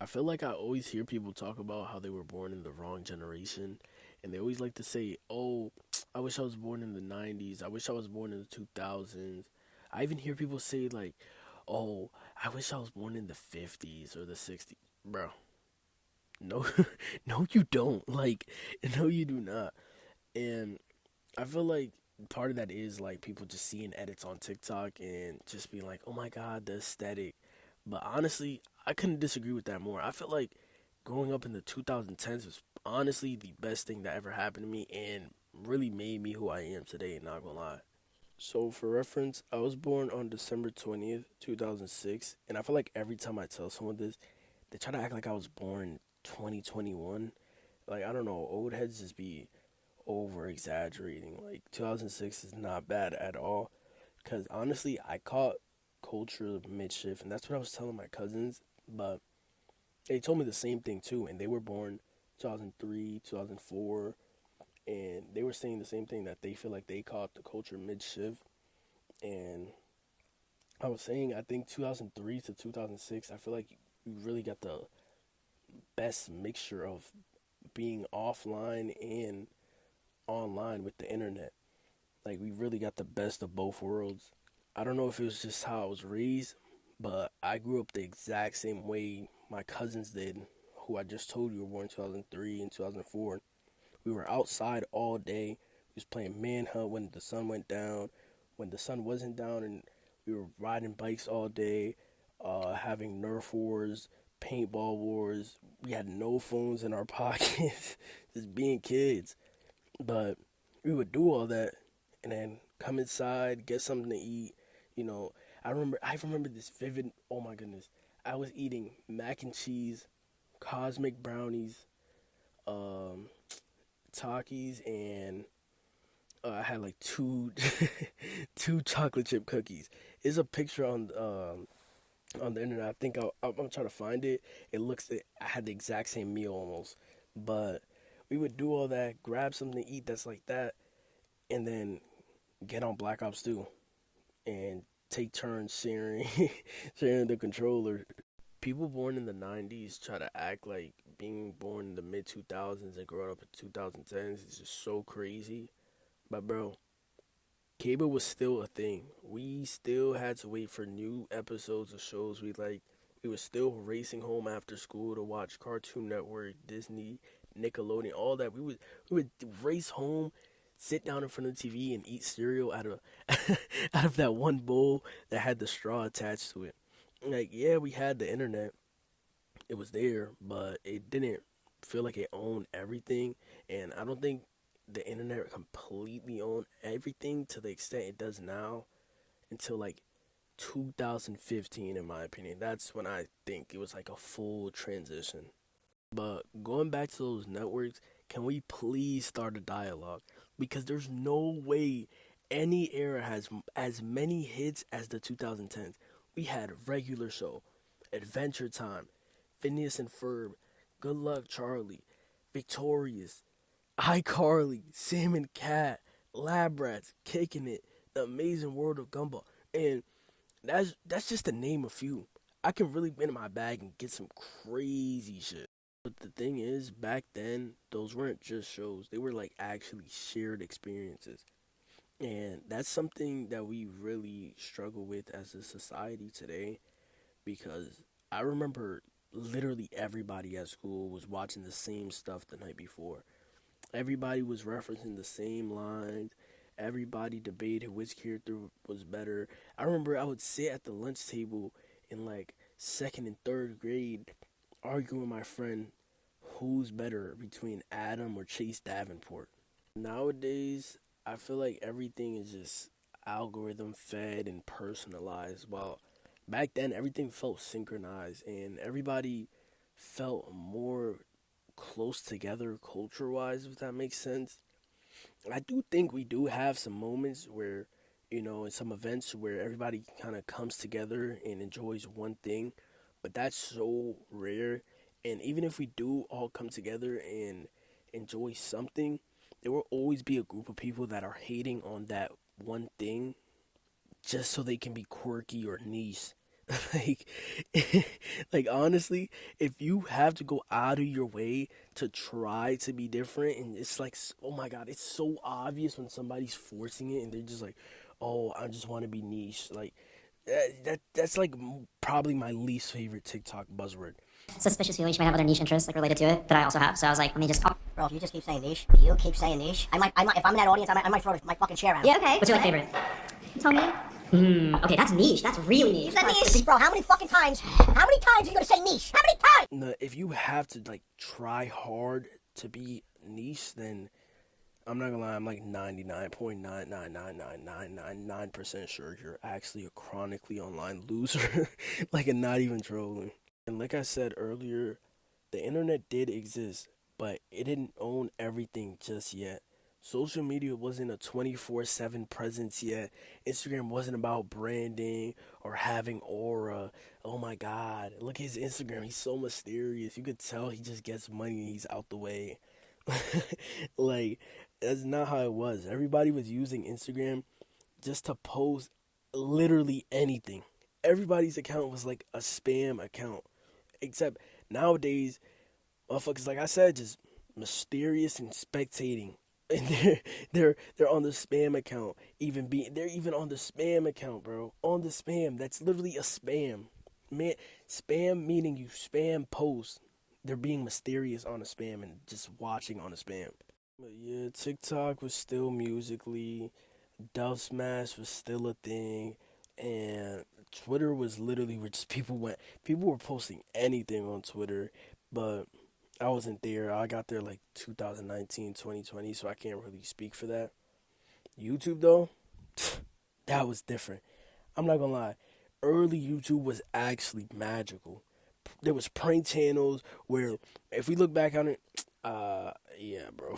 I feel like I always hear people talk about how they were born in the wrong generation, and they always like to say, "Oh, I wish I was born in the '90s. I wish I was born in the 2000s." I even hear people say like, "Oh, I wish I was born in the '50s or the '60s." Bro, no, no, you don't. Like, no, you do not. And I feel like part of that is like people just seeing edits on TikTok and just being like, "Oh my God, the aesthetic." But honestly, I couldn't disagree with that more. I feel like growing up in the 2010s was honestly the best thing that ever happened to me and really made me who I am today, not gonna lie. So, for reference, I was born on December 20th, 2006, and I feel like every time I tell someone this, they try to act like I was born 2021. Like, I don't know, old heads just be over exaggerating. Like, 2006 is not bad at all. Because honestly, I caught culture mid shift, and that's what I was telling my cousins. But they told me the same thing too, and they were born 2003, 2004, and they were saying the same thing that they feel like they caught the culture mid shift. And I was saying, I think 2003 to 2006, I feel like we really got the best mixture of being offline and online with the internet. Like, we really got the best of both worlds. I don't know if it was just how I was raised, but I grew up the exact same way my cousins did, who I just told you were born in 2003 and 2004. We were outside all day. We was playing manhunt when the sun went down, when the sun wasn't down, and we were riding bikes all day, having Nerf wars, paintball wars. We had no phones in our pockets, just being kids. But we would do all that and then come inside, get something to eat. You know, I remember this vivid. Oh my goodness, I was eating mac and cheese, cosmic brownies, um, Takis, and I had like two two chocolate chip cookies. There's a picture on the internet. I think I'm trying to find it. I had the exact same meal almost, but we would do all that, grab something to eat that's like that, and then get on Black Ops 2 and take turns sharing sharing the controller. People born in the '90s try to act like being born in the mid 2000s and growing up in 2010s is just so crazy. But bro, cable was still a thing. We still had to wait for new episodes of shows we like. We were still racing home after school to watch Cartoon Network, Disney, Nickelodeon, all that. We would race home, sit down in front of the TV and eat cereal out of out of that one bowl that had the straw attached to it. Like, yeah, we had the internet. It was there, but it didn't feel like it owned everything. And I don't think the internet completely owned everything to the extent it does now until like 2015, in my opinion. That's when I think it was like a full transition. But going back to those networks, can we please start a dialogue? Because there's no way any era has as many hits as the 2010s. We had Regular Show, Adventure Time, Phineas and Ferb, Good Luck Charlie, Victorious, iCarly, Sam and Cat, Lab Rats, Kicking It, The Amazing World of Gumball, and that's just to name a few. I can really get in my bag and get some crazy shit. But the thing is, back then, those weren't just shows. They were like actually shared experiences. And that's something that we really struggle with as a society today because I remember literally everybody at school was watching the same stuff the night before. Everybody was referencing the same lines. Everybody debated which character was better. I remember I would sit at the lunch table in like second and third grade arguing with my friend who's better between Adam or Chase Davenport. Nowadays, I feel like everything is just algorithm fed and personalized. While back then, everything felt synchronized and everybody felt more close together culture wise, if that makes sense. I do think we do have some moments where, in some events where everybody kind of comes together and enjoys one thing, but that's so rare. And even if we do all come together and enjoy something, there will always be a group of people that are hating on that one thing just so they can be quirky or niche. like, like honestly, if you have to go out of your way to try to be different, and it's like, oh my god, it's so obvious when somebody's forcing it, and they're just like, oh, I just want to be niche. Like, that's like probably my least favorite TikTok buzzword. Suspicious feeling she might have other niche interests like related to it that I also have. So I was like, let me just talk. Bro, if you just keep saying niche, if you keep saying niche, I might, if I'm in that audience, I might throw my fucking chair out. Yeah, okay. What's your like favorite? Tell me. Okay, that's niche. That's really niche. Is that niche? Bro, how many times are you gonna say niche? How many times? No, if you have to like try hard to be niche, then I'm not gonna lie, I'm like 99.9999999% sure you're actually a chronically online loser. Like, and not even trolling. And like I said earlier, the internet did exist, but it didn't own everything just yet. Social media wasn't a 24/7 presence yet. Instagram wasn't about branding or having aura. Oh my god, look at his Instagram. He's so mysterious. You could tell he just gets money and he's out the way. Like, that's not how it was. Everybody was using Instagram just to post literally anything. Everybody's account was like a spam account. Except nowadays, motherfuckers, like I said, just mysterious and spectating. And they're on the spam account. They're even on the spam account, bro. On the spam. That's literally a spam. Man, spam meaning you spam post. They're being mysterious on a spam and just watching on a spam. But yeah, TikTok was still Musically, Dove Smash was still a thing, and Twitter was literally where just people were posting anything on Twitter, but I wasn't there. I got there like 2019, 2020, so I can't really speak for that. YouTube though, that was different. I'm not gonna lie. Early YouTube was actually magical. There was prank channels where, if we look back on it, yeah, bro,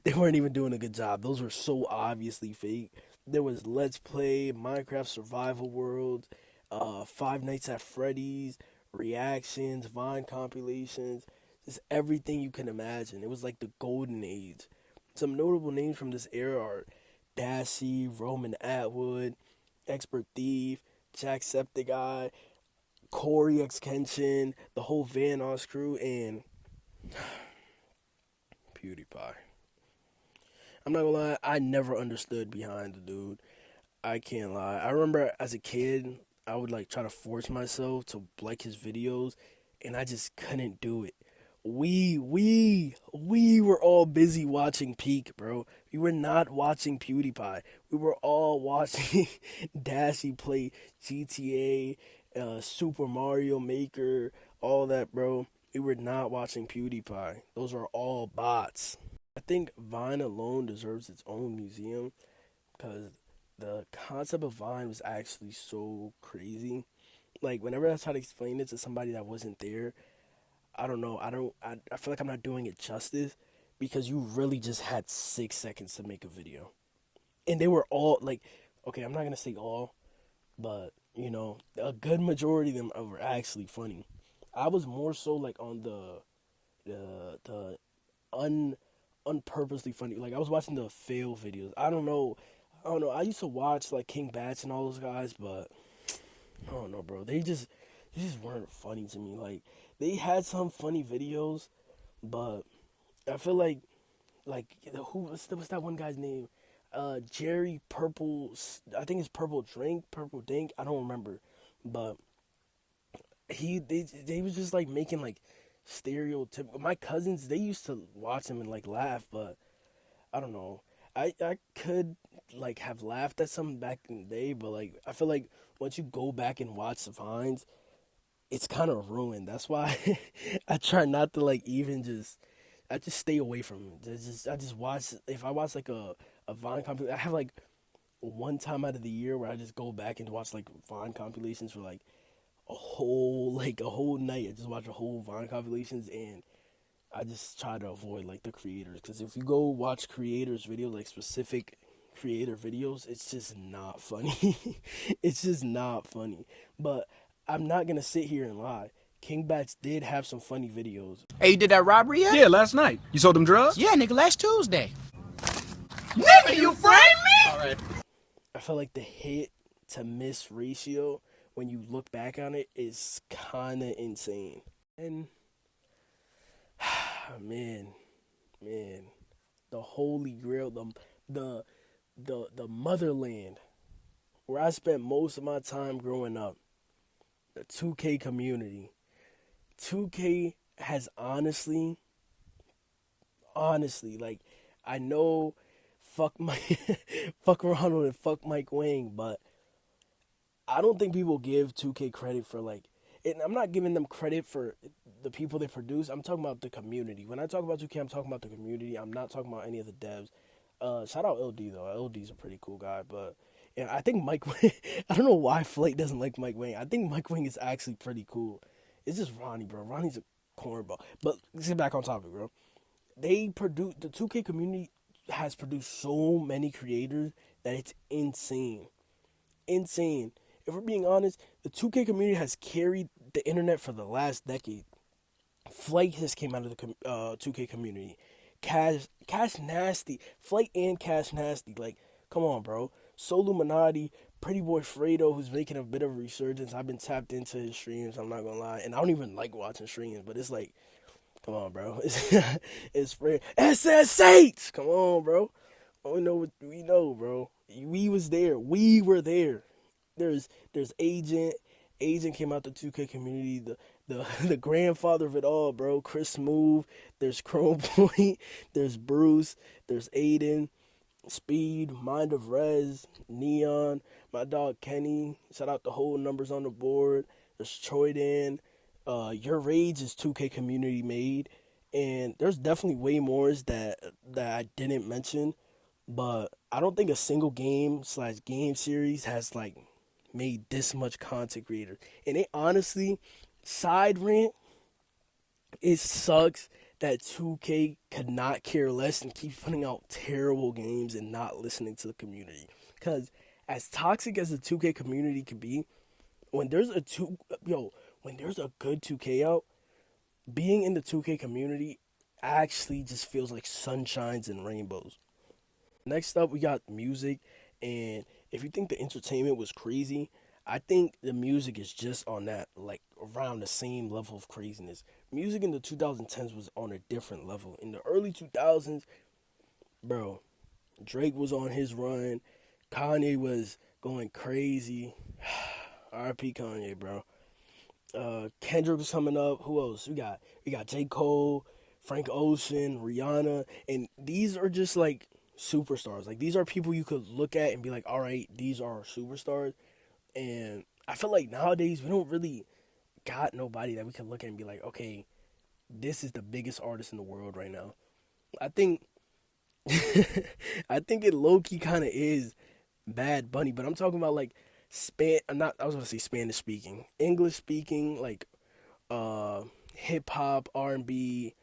they weren't even doing a good job. Those were so obviously fake. There was Let's Play, Minecraft Survival World, Five Nights at Freddy's, reactions, Vine compilations, just everything you can imagine. It was like the golden age. Some notable names from this era are Dashy, Roman Atwood, Expert Thief, Jacksepticeye, Corey X Kenshin, the whole Van Oz crew, and PewDiePie. I'm not gonna lie, I never understood behind the dude. I can't lie. I remember as a kid, I would like try to force myself to like his videos, and I just couldn't do it. We were all busy watching Peak, bro. We were not watching PewDiePie. We were all watching Dashy play GTA, Super Mario Maker, all that, bro. We were not watching PewDiePie. Those are all bots. I think Vine alone deserves its own museum because the concept of Vine was actually so crazy. Like, whenever I try to explain it to somebody that wasn't there, I don't know. I feel like I'm not doing it justice because you really just had 6 seconds to make a video. And they were all like, okay, I'm not going to say all, but, you know, a good majority of them were actually funny. I was more so like on the unpurposely funny. Like, I was watching the fail videos. I don't know. I used to watch like King Bats and all those guys, but I don't know, bro. They just weren't funny to me. Like, they had some funny videos, but I feel like what's that one guy's name? Jerry Purple. I think it's Purple Dink. I don't remember, but they was just like making like stereotypical. My cousins, they used to watch him and like laugh, but I don't know. I could like have laughed at some back in the day, but like I feel like once you go back and watch the Vines, it's kind of ruined. That's why I try not to like even I just stay away from it. I just watch, if I watch like a Vine compilation, I have like one time out of the year where I just go back and watch like Vine compilations for like a whole night. I just watch a whole Vine compilations, and I just try to avoid like the creators, because if you go watch creators' videos, like specific creator videos, it's just not funny. It's just not funny. But I'm not gonna sit here and lie. King Bats did have some funny videos. Hey, you did that robbery yet? Yeah, last night. You sold them drugs? Yeah, nigga, last Tuesday. Nigga, you framed me? All right. I felt like the hit to miss ratio when you look back on it, is kind of insane. And man, man, the holy grail, the the motherland where I spent most of my time growing up, the 2K community. 2K has honestly, like, I know, fuck my, fuck Ronald and fuck Mike Wang, but I don't think people give 2K credit for, like, and I'm not giving them credit for the people they produce. I'm talking about the community. When I talk about 2K, I'm talking about the community. I'm not talking about any of the devs. Shout out LD though. LD's a pretty cool guy, but yeah, I think Mike Wang. I don't know why Flake doesn't like Mike Wang. I think Mike Wang is actually pretty cool. It's just Ronnie, bro. Ronnie's a cornball. But let's get back on topic, bro. They produce, the 2K community has produced so many creators that it's insane. Insane. If we're being honest, the 2K community has carried the internet for the last decade. Flight has came out of the 2K community. Cash Nasty, Flight and Cash Nasty. Like, come on, bro. Soluminati, Pretty Boy Fredo, who's making a bit of a resurgence. I've been tapped into his streams. I'm not gonna lie, and I don't even like watching streams, but it's like, come on, bro. It's Fred SS8. Come on, bro. We know what we know, bro. We was there. We were there. There's Agent. Agent came out the 2K community. The grandfather of it all, bro. Chris Move. There's Chrome Point. There's Bruce. There's Aiden. Speed. Mind of Rez. Neon. My dog Kenny. Shout out the whole numbers on the board. There's Troydan. Your Rage is 2K community made. And there's definitely way more that I didn't mention. But I don't think a single game/game series has like made this much content creators. And it honestly, side rant, it sucks that 2K could not care less and keep putting out terrible games and not listening to the community. Because as toxic as the 2K community can be, when there's a good 2K out, being in the 2K community actually just feels like sunshines and rainbows. Next up, we got music, and if you think the entertainment was crazy, I think the music is just on that, like, around the same level of craziness. Music in the 2010s was on a different level. In the early 2000s, bro, Drake was on his run. Kanye was going crazy. R.I.P. Kanye, bro. Kendrick was coming up. Who else? We got J. Cole, Frank Ocean, Rihanna, and these are just like superstars. Like, these are people you could look at and be like, all right, these are superstars. And I feel like nowadays we don't really got nobody that we can look at and be like, okay, this is the biggest artist in the world right now. I think I think it low key kind of is Bad Bunny, but I'm talking about like I was gonna say Spanish speaking, English speaking, like hip hop, R&B,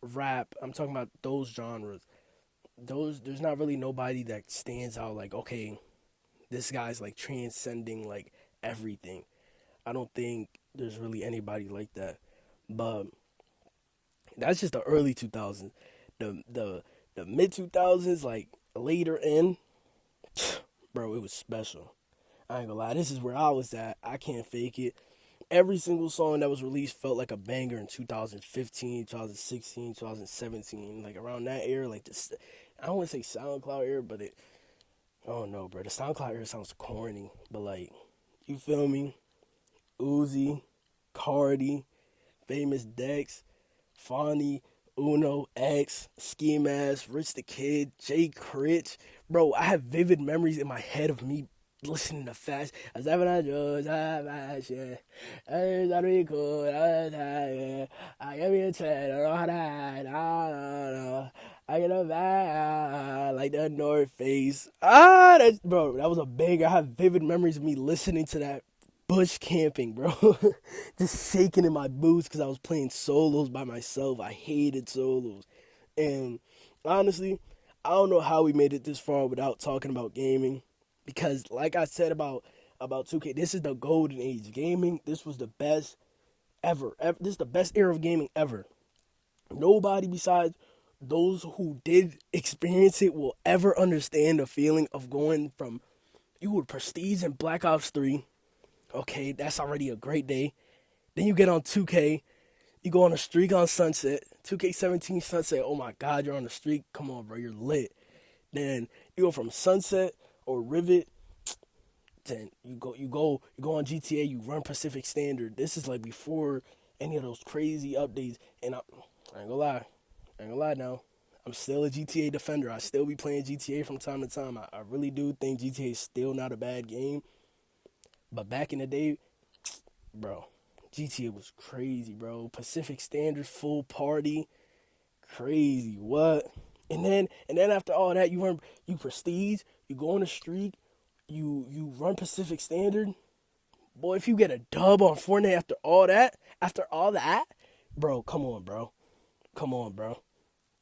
rap. I'm talking about those genres. There's not really nobody that stands out like, okay, this guy's like transcending like everything. I don't think there's really anybody like that. But that's just the early 2000s. The mid 2000s, like later in, bro, it was special. I ain't gonna lie, this is where I was at. I can't fake it. Every single song that was released felt like a banger in 2015, 2016, 2017, like around that era. Like this, I don't want to say SoundCloud era, but I don't know, bro. The SoundCloud era sounds corny, but like, you feel me? Uzi, Cardi, Famous Dex, Fonny, Uno, X, Ski Mask, Rich the Kid, Jay Critch. Bro, I have vivid memories in my head of me listening to Fast. I was having a drugs, I thought we cool, I give me a chat, I get a vibe like the North Face. Bro, that was a banger. I have vivid memories of me listening to that bush camping, bro. Just shaking in my boots because I was playing solos by myself. I hated solos. And honestly, I don't know how we made it this far without talking about gaming. Because like I said about 2K, this is the golden age. Gaming, this was the best ever. This is the best era of gaming ever. Nobody besides those who did experience it will ever understand the feeling of going from, you were Prestige in Black Ops 3, Okay, that's already a great day. Then you get on 2K. You go on a streak on Sunset. 2K17 Sunset. Oh my God, you're on a streak. Come on, bro, you're lit. Then you go from Sunset or Rivet. Then you go on GTA. You run Pacific Standard. This is like before any of those crazy updates. And I ain't gonna lie. I ain't gonna lie now. I'm still a GTA defender. I still be playing GTA from time to time. I really do think GTA is still not a bad game. But back in the day, bro, GTA was crazy, bro. Pacific Standard, full party, crazy. What? And then after all that, you prestige, you go on a streak, you run Pacific Standard. Boy, if you get a dub on Fortnite after all that, bro, come on, bro. Come on, bro.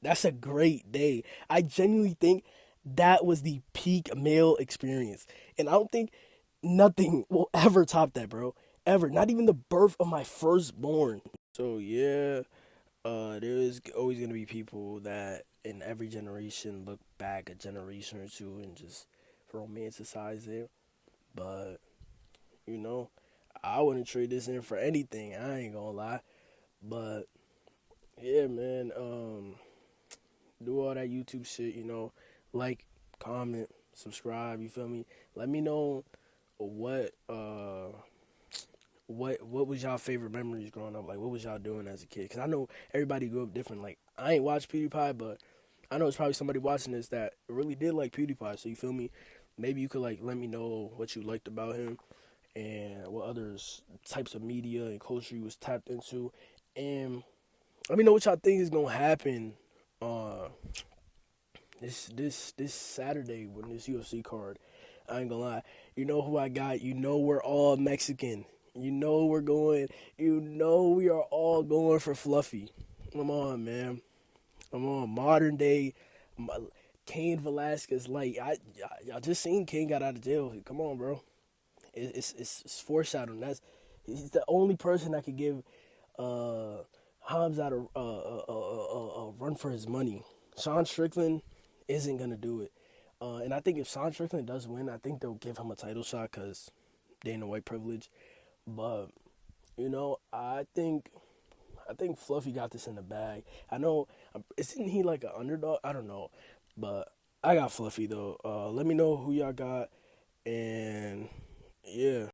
That's a great day. I genuinely think that was the peak male experience. And I don't think nothing will ever top that, bro. Ever. Not even the birth of my firstborn. So, yeah, there's always going to be people that in every generation look back a generation or two and just romanticize it. But, I wouldn't trade this in for anything. I ain't gonna lie. But, yeah, man, do all that YouTube shit, like, comment, subscribe, you feel me? Let me know what was y'all favorite memories growing up? Like, what was y'all doing as a kid? Because I know everybody grew up different. Like, I ain't watched PewDiePie, but I know it's probably somebody watching this that really did like PewDiePie. So, you feel me? Maybe you could, like, let me know what you liked about him and what other types of media and culture you was tapped into. And let me know what y'all think is going to happen this Saturday with this UFC card. I ain't gonna lie. You know who I got? You know we're all Mexican. You know we are all going for Fluffy. Come on, man. Come on. Modern day Cain Velasquez. Like, y'all just seen Cain got out of jail. Come on, bro. It's foreshadowing. He's the only person that could give Hamzat a run for his money. Sean Strickland isn't going to do it. And I think if Sean Strickland does win, I think they'll give him a title shot because Dana White privilege. But, I think Fluffy got this in the bag. I know, isn't he like an underdog? I don't know. But I got Fluffy, though. Let me know who y'all got. And, yeah.